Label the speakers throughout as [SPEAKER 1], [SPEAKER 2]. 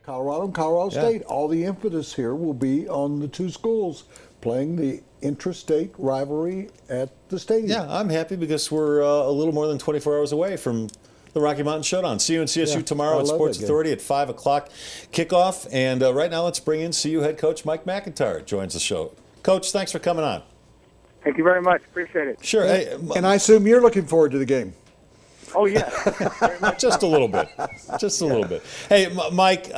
[SPEAKER 1] Colorado and Colorado State. All the impetus here will be on the two schools playing the intrastate rivalry at the stadium.
[SPEAKER 2] Yeah, I'm happy because we're a little more than 24 hours away from the Rocky Mountain Showdown. See you in CSU tomorrow at Sports Authority at 5 o'clock kickoff. And right now let's bring in CU head coach Mike MacIntyre joins the show. Coach, thanks for coming on.
[SPEAKER 3] Thank you very much. Appreciate it.
[SPEAKER 2] Sure. Hey,
[SPEAKER 1] and I assume you're looking forward to the game.
[SPEAKER 3] Oh, yeah.
[SPEAKER 2] Just a little bit. Just a little bit. Hey, Mike,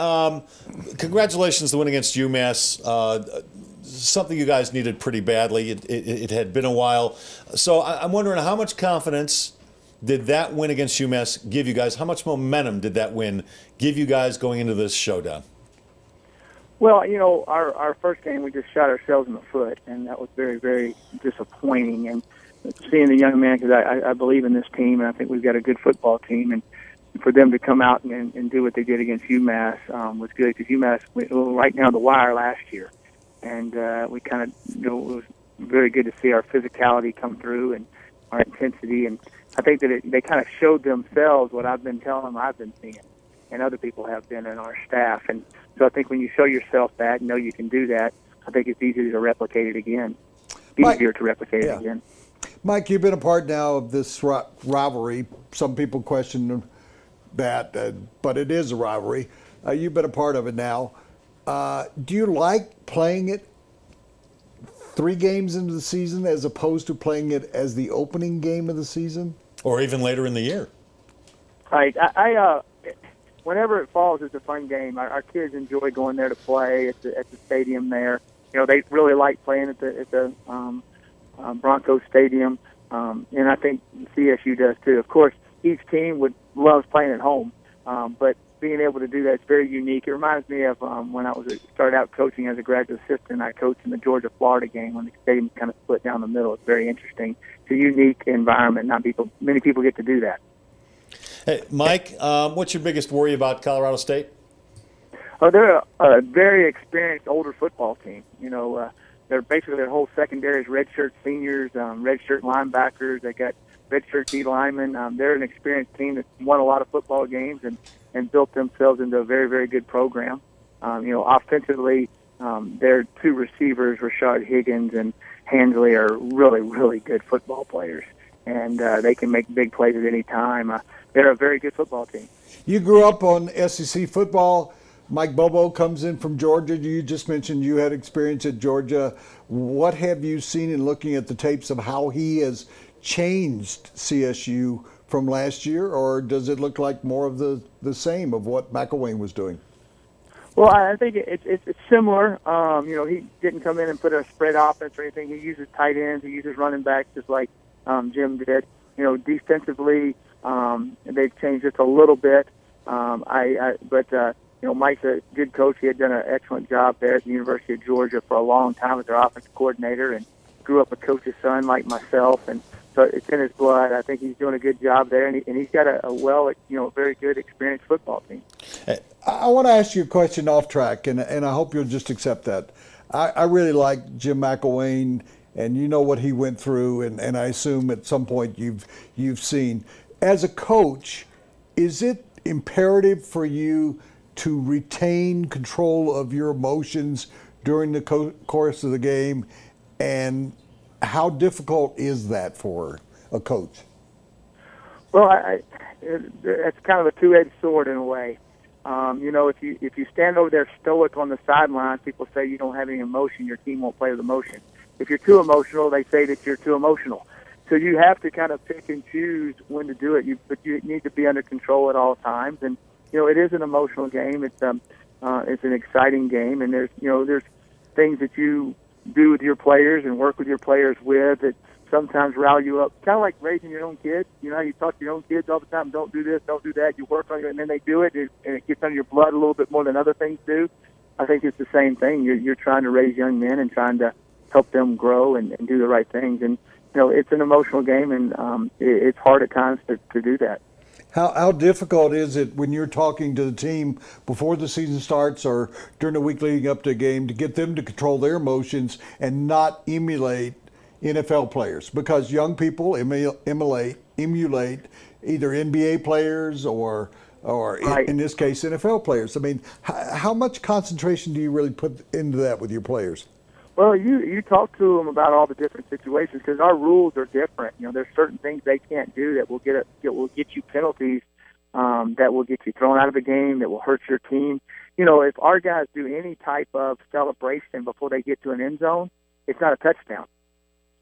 [SPEAKER 2] congratulations to win against UMass. Something you guys needed pretty badly. It had been a while. So I'm wondering how much confidence did that win against UMass give you guys? How much momentum did that win give you guys going into this showdown?
[SPEAKER 3] Well, you know, our first game, we just shot ourselves in the foot, and that was very, very disappointing. And seeing the young man, because I believe in this team, and I think we've got a good football team, and for them to come out and do what they did against UMass was good, because UMass went right down the wire last year. And we kind of, you know, it was very good to see our physicality come through and our intensity. And I think that they kind of showed themselves what I've been telling them I've been seeing, and other people have been in our staff. And so I think when you show yourself that, know you can do that, I think it's easier to replicate it again. Easier to replicate it again.
[SPEAKER 1] Mike, you've been a part now of this rivalry. Some people question that, but it is a rivalry. You've been a part of it now. Do you like playing it 3 games into the season as opposed to playing it as the opening game of the season?
[SPEAKER 2] Or even later in the year?
[SPEAKER 3] Right. Whenever it falls, it's a fun game. Our kids enjoy going there to play at the stadium there. You know, they really like playing at the Broncos Stadium, and I think CSU does too. Of course, each team loves playing at home, but being able to do that is very unique. It reminds me of when I started out coaching as a graduate assistant. I coached in the Georgia-Florida game when the stadium kind of split down the middle. It's very interesting. It's a unique environment. Many people get to do that.
[SPEAKER 2] Hey, Mike, what's your biggest worry about Colorado State?
[SPEAKER 3] Oh, they're a very experienced older football team. You know, they're basically their whole secondary is redshirt seniors, redshirt linebackers. They got redshirt D linemen. They're an experienced team that's won a lot of football games and built themselves into a very, very good program. You know, offensively, their 2 receivers, Rashard Higgins and Hansley, are really, really good football players, and they can make big plays at any time. They're a very good football team.
[SPEAKER 1] You grew up on SEC football. Mike Bobo comes in from Georgia. You just mentioned you had experience at Georgia. What have you seen in looking at the tapes of how he has changed CSU from last year, or does it look like more of the same of what McElwain was doing?
[SPEAKER 3] Well, I think it's similar. You know, he didn't come in and put a spread offense or anything. He uses tight ends. He uses running backs just like Jim did. You know, defensively, they've changed it a little bit. But you know, Mike's a good coach. He had done an excellent job there at the University of Georgia for a long time as their offensive coordinator, and grew up a coach's son like myself, and so it's in his blood. I think he's doing a good job there, and he's got a very good, experienced football team.
[SPEAKER 1] I want to ask you a question off track, and I hope you'll just accept that. I really like Jim McElwain, and you know what he went through, and I assume at some point you've seen. As a coach, is it imperative for you to retain control of your emotions during the course of the game, and how difficult is that for a coach?
[SPEAKER 3] Well, it's kind of a two-edged sword in a way. You know, if you stand over there stoic on the sideline, people say you don't have any emotion, your team won't play with emotion. If you're too emotional, they say that you're too emotional. So you have to kind of pick and choose when to do it. But you need to be under control at all times. And you know, it is an emotional game. It's an exciting game, and there's things that you do with your players and work with your players with that sometimes rile you up. Kind of like raising your own kids. You know how you talk to your own kids all the time, don't do this, don't do that. You work on it, and then they do it, and it gets under your blood a little bit more than other things do. I think it's the same thing. You're trying to raise young men and trying to help them grow and do the right things. And you know, it's an emotional game, and it's hard at times to do that.
[SPEAKER 1] How difficult is it when you're talking to the team before the season starts or during the week leading up to a game to get them to control their emotions and not emulate NFL players? Because young people emulate either NBA players or or
[SPEAKER 3] Right.
[SPEAKER 1] in this case, NFL players. I mean, how much concentration do you really put into that with your players?
[SPEAKER 3] Well, you talk to them about all the different situations because our rules are different. You know, there's certain things they can't do that will get you penalties, that will get you thrown out of the game, that will hurt your team. You know, if our guys do any type of celebration before they get to an end zone, it's not a touchdown,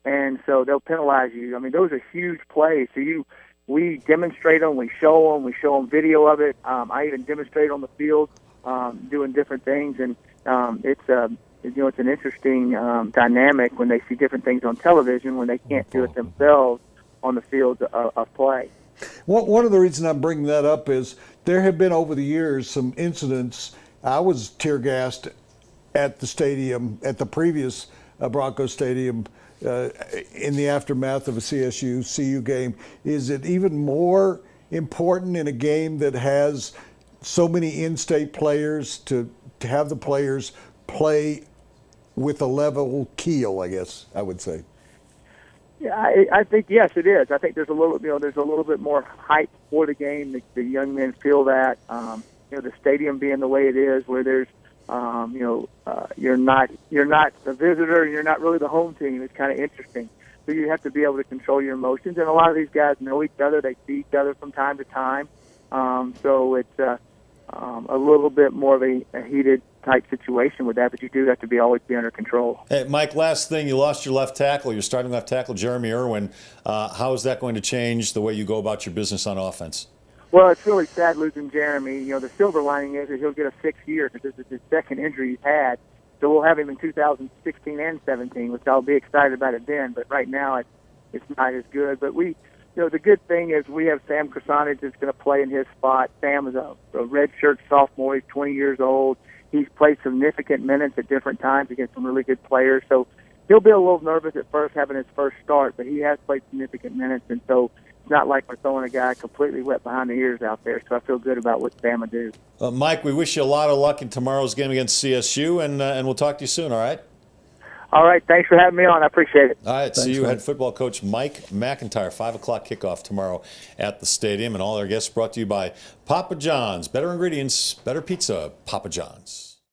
[SPEAKER 3] and so they'll penalize you. I mean, those are huge plays. So we demonstrate them, we show them video of it. I even demonstrate on the field, doing different things, and it's an interesting dynamic when they see different things on television when they can't do it themselves on the field of play.
[SPEAKER 1] One of the reasons I'm bringing that up is there have been over the years some incidents. I was tear gassed at the stadium, at the previous Broncos stadium, in the aftermath of a CSU-CU game. Is it even more important in a game that has so many in-state players to have the players play with a level keel, I guess I would say?
[SPEAKER 3] Yeah, I think yes, it is. I think there's a little bit more hype for the game. The young men feel that. The stadium being the way it is, where there's, you're not the visitor, and you're not really the home team. It's kind of interesting. So you have to be able to control your emotions. And a lot of these guys know each other. They see each other from time to time. So it's a little bit more of a heated type situation with that, but you do have to always be under control.
[SPEAKER 2] Hey, Mike, last thing, you lost your left tackle, your starting left tackle, Jeremy Irwin. How is that going to change the way you go about your business on offense?
[SPEAKER 3] Well, it's really sad losing Jeremy. You know, the silver lining is that he'll get a 6th year because this is his second injury he's had. So we'll have him in 2016 and 17, which I'll be excited about it then. But right now, it's not as good. But the good thing is we have Sam Krasanich that's going to play in his spot. Sam is a redshirt sophomore. He's 20 years old. He's played significant minutes at different times against some really good players. So he'll be a little nervous at first having his first start, but he has played significant minutes. And so it's not like we're throwing a guy completely wet behind the ears out there. So I feel good about what Sam will do.
[SPEAKER 2] Mike, we wish you a lot of luck in tomorrow's game against CSU, and we'll talk to you soon, all right?
[SPEAKER 3] All right. Thanks for having me on. I appreciate it.
[SPEAKER 2] All right.
[SPEAKER 1] Thanks,
[SPEAKER 2] See you,
[SPEAKER 1] Mike.
[SPEAKER 2] head football coach Mike MacIntyre. 5 o'clock kickoff tomorrow at the stadium. And all our guests brought to you by Papa John's. Better ingredients, better pizza, Papa John's.